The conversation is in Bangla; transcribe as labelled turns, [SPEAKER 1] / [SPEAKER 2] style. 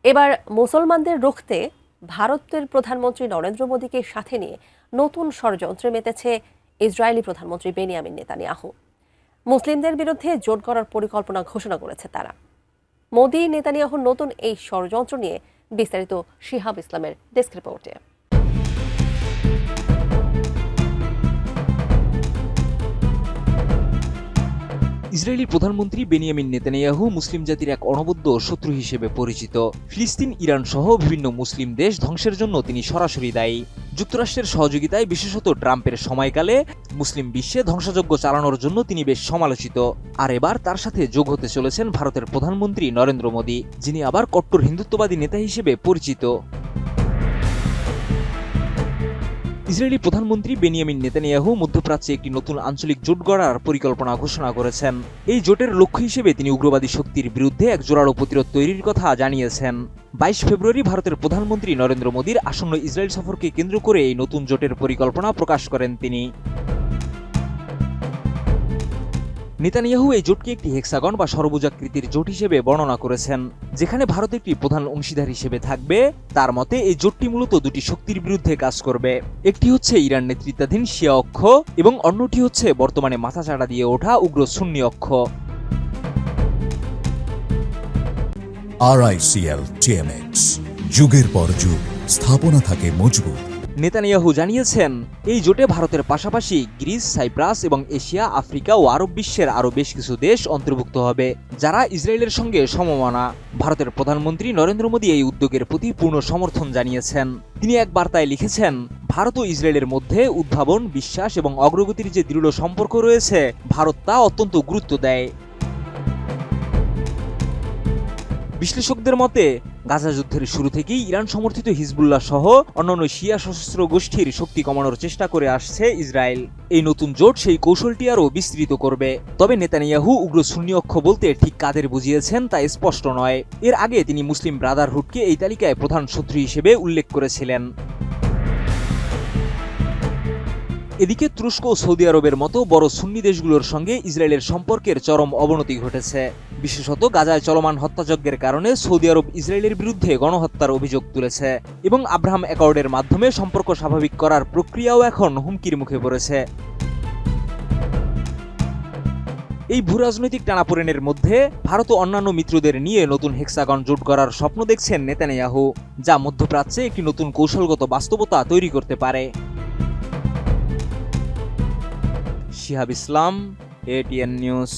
[SPEAKER 1] এবার মুসলমানদের রুখতে ভারতের প্রধানমন্ত্রী নরেন্দ্র মোদীকে সাথে নিয়ে নতুন ষড়যন্ত্রে মেতেছে ইসরায়েলি প্রধানমন্ত্রী বেনিয়ামিন নেতানিয়াহু। মুসলিমদের বিরুদ্ধে জোট করার পরিকল্পনা ঘোষণা করেছে তারা। মোদী নেতানিয়াহুর নতুন এই ষড়যন্ত্র নিয়ে বিস্তারিত শিহাব ইসলামের ডেস্ক রিপোর্টে।
[SPEAKER 2] ইসরায়েলি প্রধানমন্ত্রী বেনিয়ামিন নেতানিয়াহু মুসলিম জাতির এক অনবদ্য শত্রু হিসেবে পরিচিত। ফিলিস্তিন, ইরান সহ বিভিন্ন মুসলিম দেশ ধ্বংসের জন্য তিনি সরাসরি দায়ী। যুক্তরাষ্ট্রের সহযোগিতায় বিশেষত ট্রাম্পের সময়কালে মুসলিম বিশ্বে ধ্বংসযজ্ঞ চালানোর জন্য তিনি বেশ সমালোচিত। আর এবার তার সাথে যোগ হতে চলেছেন ভারতের প্রধানমন্ত্রী নরেন্দ্র মোদী, যিনি আবার কট্টর হিন্দুত্ববাদী নেতা হিসেবে পরিচিত। ইসরায়েলি প্রধানমন্ত্রী বেনিয়ামিন নেতানিয়াহু মধ্যপ্রাচ্যে একটি নতুন আঞ্চলিক জোট গড়ার পরিকল্পনা ঘোষণা করেছেন। এই জোটের লক্ষ্য হিসেবে তিনি উগ্রবাদী শক্তির বিরুদ্ধে এক জোরালো প্রতিরোধ তৈরির কথা জানিয়েছেন। 22 ফেব্রুয়ারি ভারতের প্রধানমন্ত্রী নরেন্দ্র মোদীর আসন্ন ইসরায়েল সফরকে কেন্দ্র করে এই নতুন জোটের পরিকল্পনা প্রকাশ করেন তিনি। নেতানিয়াহু এই জোটকে একটি হেক্সাগন বা সর্বভুজাকৃতির জোট হিসেবে বর্ণনা করেছেন, যেখানে ভারত একটি প্রধান অংশীদার হিসেবে থাকবে। তার মতে এই জোটটি মূলত দুটি শক্তির বিরুদ্ধে কাজ করবে। একটি হচ্ছে ইরান নেতৃত্বাধীন শিয়া অক্ষ এবং অন্যটি হচ্ছে বর্তমানে মাথাচাড়া দিয়ে ওঠা উগ্র সুন্নি অক্ষ।
[SPEAKER 3] RICL TMX, যুগের পর যুগ স্থাপনা থাকে মজবুত।
[SPEAKER 2] নেতানিয়াহু জানিয়েছেন, এই জোটে ভারতের পাশাপাশি গ্রিস, সাইপ্রাস এবং এশিয়া, আফ্রিকা ও আরব বিশ্বের আরও বেশ কিছু দেশ অন্তর্ভুক্ত হবে, যারা ইসরায়েলের সঙ্গে সমমনা। ভারতের প্রধানমন্ত্রী নরেন্দ্র মোদী এই উদ্যোগের প্রতি পূর্ণ সমর্থন জানিয়েছেন। তিনি এক বার্তায় লিখেছেন, ভারত ও ইসরায়েলের মধ্যে উদ্ভাবন, বিশ্বাস এবং অগ্রগতির যে দৃঢ় সম্পর্ক রয়েছে, ভারত তা অত্যন্ত গুরুত্ব দেয়। বিশ্লেষকদের মতে গাজা যুদ্ধের শুরু থেকেই ইরান সমর্থিত হিজবুল্লাহ সহ অন্যান্য শিয়া সশস্ত্র গোষ্ঠীর শক্তি কমানোর চেষ্টা করে আসছে ইসরায়েল। এই নতুন জোট সেই কৌশলটি আরও বিস্তৃত করবে। তবে নেতানিয়াহু উগ্র সুন্নি অক্ষ বলতে ঠিক কাদের বুঝিয়েছেন তা স্পষ্ট নয়। এর আগে তিনি মুসলিম ব্রাদারহুডকে এই তালিকায় প্রধান শত্রু হিসেবে উল্লেখ করেছিলেন। এদিকে তুরস্ক ও সৌদি আরবের মতো বড় সুন্নি দেশগুলোর সঙ্গে ইসরায়েলের সম্পর্কের চরম অবনতি ঘটেছে। বিশেষত গাজায় চলমান হত্যাযজ্ঞের কারণে সৌদি আরব ইসরায়েলের বিরুদ্ধে গণহত্যার অভিযোগ তুলেছে এবং আব্রাহাম অ্যাকর্ডের মাধ্যমে সম্পর্ক স্বাভাবিক করার প্রক্রিয়াও এখন হুমকির মুখে পড়েছে। এই ভূরাজনৈতিক টানাপোড়েনের মধ্যে ভারত ও অন্যান্য মিত্রদের নিয়ে নতুন হেক্সাগন জোট করার স্বপ্ন দেখছেন নেতানিয়াহু, যা মধ্যপ্রাচ্যে একটি নতুন কৌশলগত বাস্তবতা তৈরি করতে পারে। শিহাব ইসলাম, ATN নিউজ।